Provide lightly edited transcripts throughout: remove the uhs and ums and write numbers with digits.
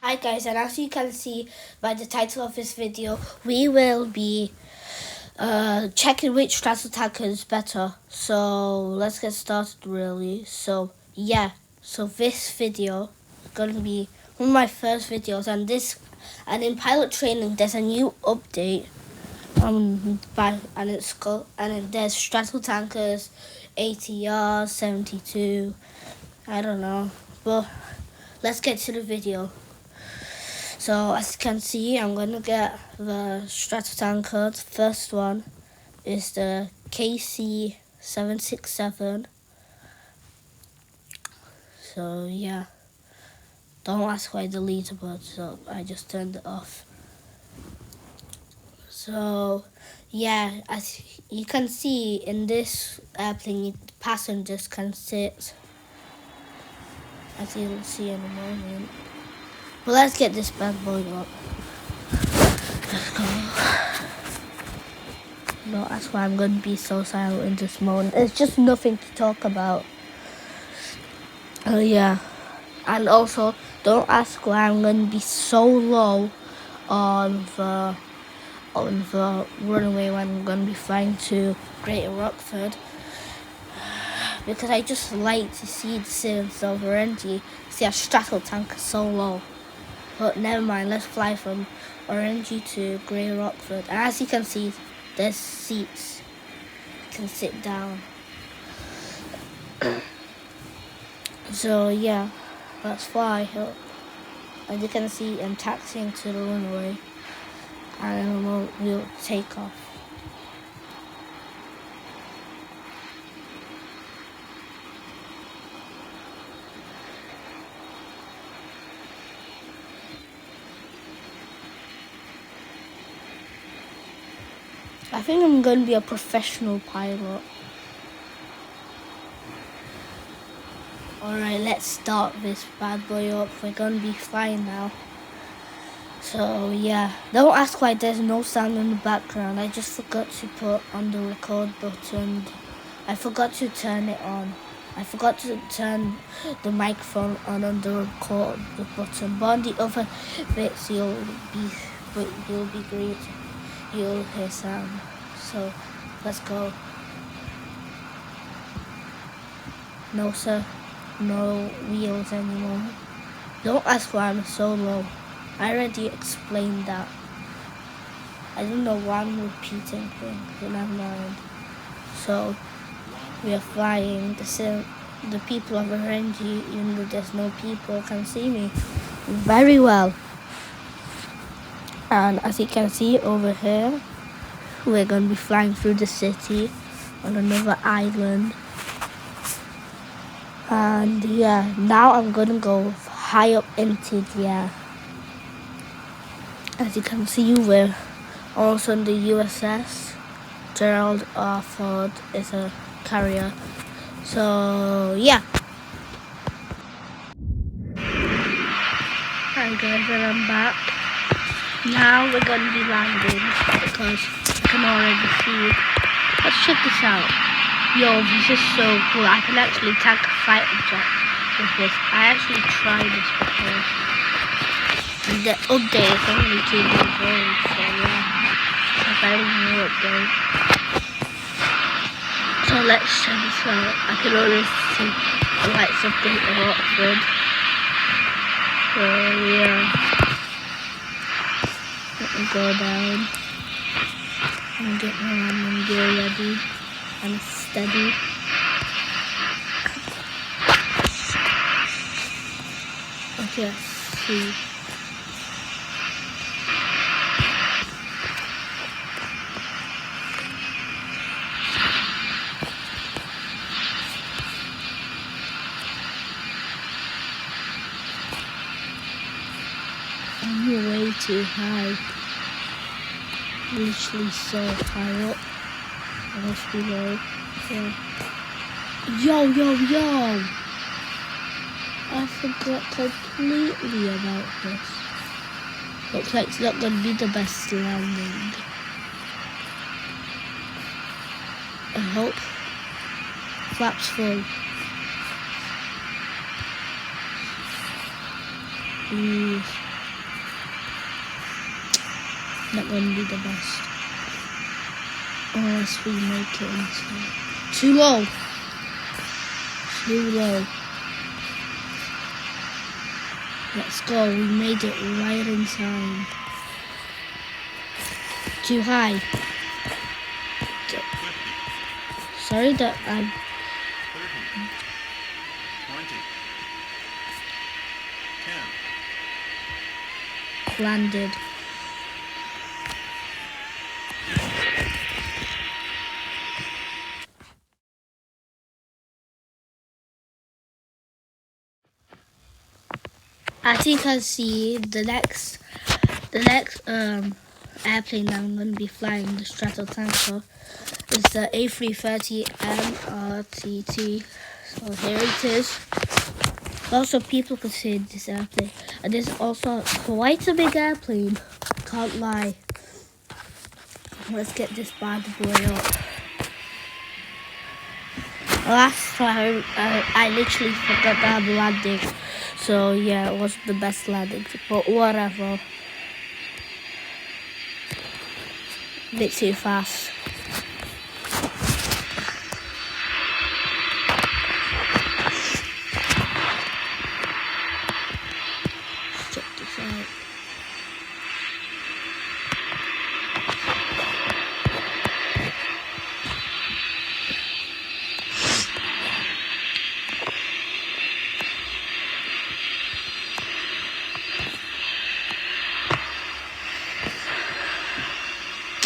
Hi guys, and as you can see by the title of this video, we will be checking which straddle tanker is better. So let's get started really. So this video is going to be one of my first videos, and in pilot training there's a new update there's straddle tankers, ATR 72, I don't know, but let's get to the video. So as you can see, I'm going to get the straddle tanker. The first one is the KC-767. So yeah, don't ask why the leader button's up, I just turned it off. So yeah, as you can see in this airplane, passengers can sit, as you'll see in a moment. But let's get this bad boy up. Let's go. No, that's why I'm going to be so silent in this moment. There's just nothing to talk about. Oh yeah. And also, don't ask why I'm going to be so low on the runway when I'm going to be flying to Greater Rockford. Because I just like to see the citizens of Orange see a straddle tanker so low. But never mind, let's fly from Orange to Greater Rockford. And as you can see, there's seats. You can sit down. So yeah, let's fly up. As you can see, I'm taxiing to the runway, and we'll take off. I think I'm going to be a professional pilot. Alright, let's start this bad boy up. We're going to be flying now. So yeah, don't ask why there's no sound in the background. I just forgot to put on the record button. I forgot to turn it on. I forgot to turn the microphone on the record button. But on the other bits, you'll be great. You'll hear sound. So let's go. No sir, no wheels anymore. Don't ask why I'm so low. I already explained that. I don't know why I'm repeating things, but never mind. So we are flying. The people of Orange, even though there's no people, can see me very well. And as you can see over here, we're going to be flying through the city on another island. And yeah, now I'm going to go high up into the air. As you can see, we're also in the USS. Gerald R. Ford is a carrier. So yeah. Hi guys, and I'm back. Now we're going to be landing because you can already see. Let's check this out. Yo, this is so cool. I can actually tag a fighter jet with this. I actually tried this before. And the update is only 2 days old, so yeah. A very new update. So let's check this out. I can already see the lights of Greater Rockford. So yeah. Let me go down and get my landing gear ready and steady. Okay, let's see. You're way too high. Literally so high up. I must be low. Yeah. Yo! I forgot completely about this. Looks like it's not going to be the best landing. I hope. Flaps full. Not going to be the best. Unless we make it into... Too low. Too low. Let's go. We made it right in time. Too high. Sorry that I'm... 30, 20, 10. Landed. As you can see, the next airplane that I'm going to be flying, the Stratotanker, is the A330 MRTT. So here it is. Also, people could see this airplane, and this is also quite a big airplane. Can't lie. Let's get this bad boy up. Last time, I literally forgot that I'm landing. So yeah, it wasn't the best landing, but whatever. A bit too fast. Check this out.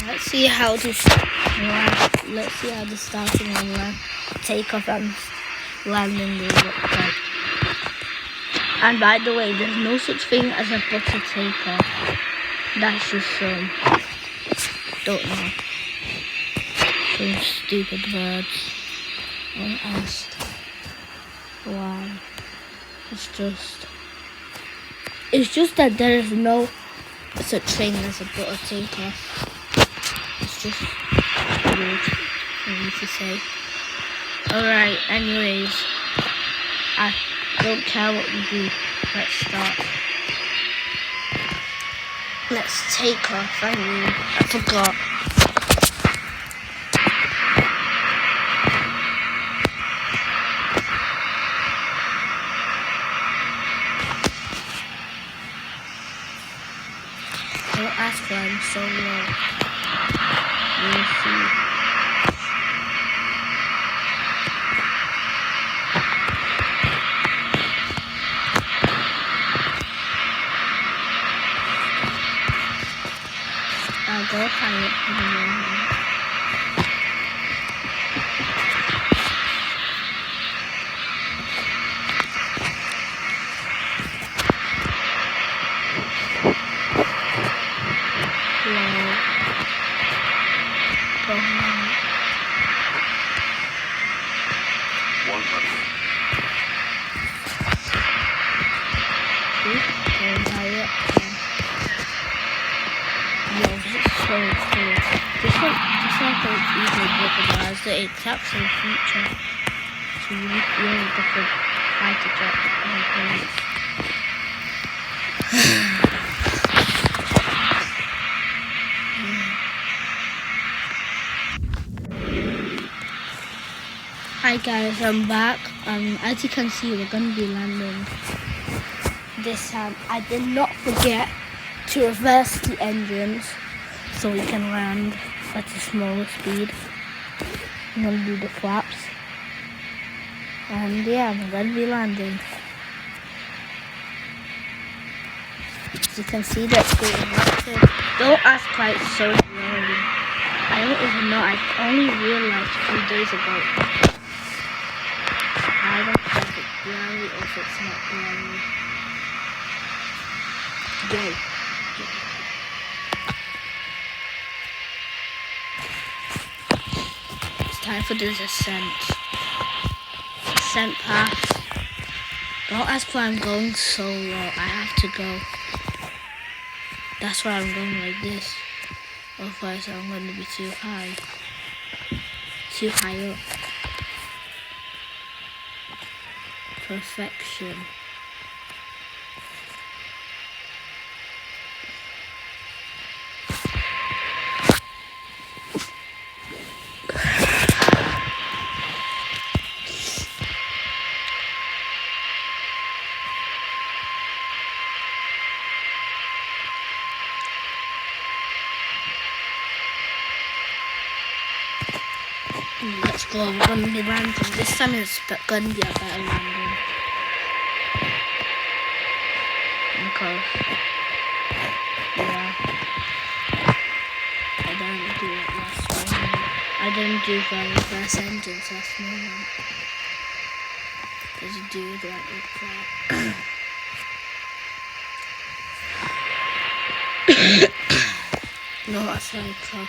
Let's see how this starting and land, takeoff and landing will look like. And by the way, there's no such thing as a butter takeoff. That's just don't know. Some stupid words. Don't ask why. It's just that there is no such thing as a butter takeoff. It's just weird for me to say. Alright, anyways, I don't care what we do. Let's start. Let's take off. I forgot. Don't ask why I'm so low. We'll see. I'll go higher in the morning. Recognize that it taps in the future, so you need to use different fighter jet airplanes. Hi guys, I'm back. As you can see, we're going to be landing this time. I did not forget to reverse the engines so we can land at a smaller speed. I'm going to do the flaps. And yeah, I'm going to be landing. As you can see, that's getting rapid. Don't ask why it's so blurry. I don't even know. I only realized a few days ago. I don't know if it's blurry or if it's not blurry. Go. Time for the descent. Descent pass. Don't ask why I'm going so low. I have to go. That's why I'm going like this. Otherwise I'm going to be too high. Too high up. Perfection. But we're gonna be landing. This time it's gonna be a better landing. Because, yeah, I didn't do it last moment. I didn't do the reverse engines last moment. Did you do it like that? No, that's very close.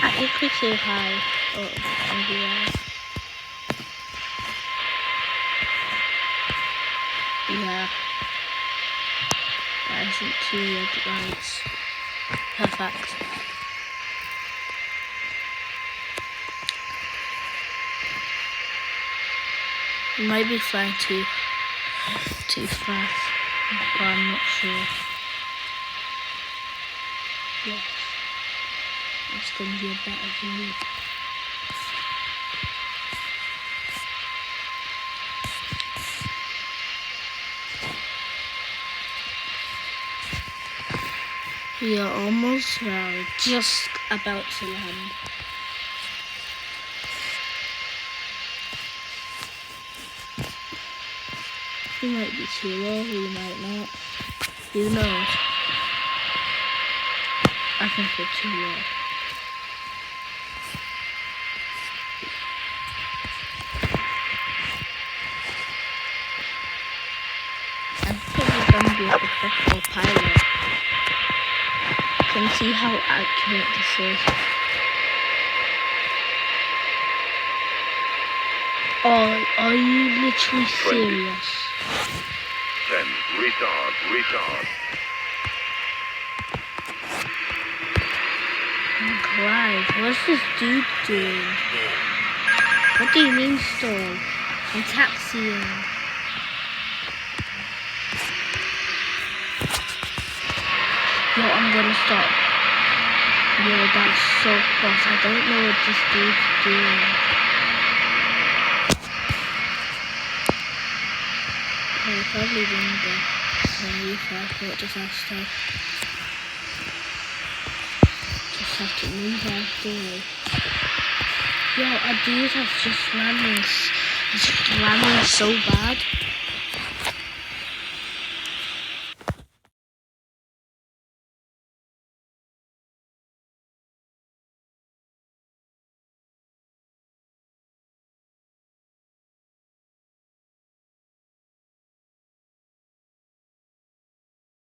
I think we're too high. Oh, maybe yeah. That isn't too red lights. Perfect. You might be flying too fast, but I'm not sure. Yes, it's going to be a better view. We are almost there, just about to land. We might be too low, we might not. Who knows? I think we're too low. I'm probably going to be a professional pilot. You can see how accurate this is. Oh, are you literally serious? 10, retard. Clive, what's this dude doing? What do you mean stall? I'm taxiing. Yo, I'm gonna stop. Yo, that's so close. I don't know what this dude's doing. Oh, probably didn't get some refresh, but just have to move out the way. Yo, a dude has just landing so bad.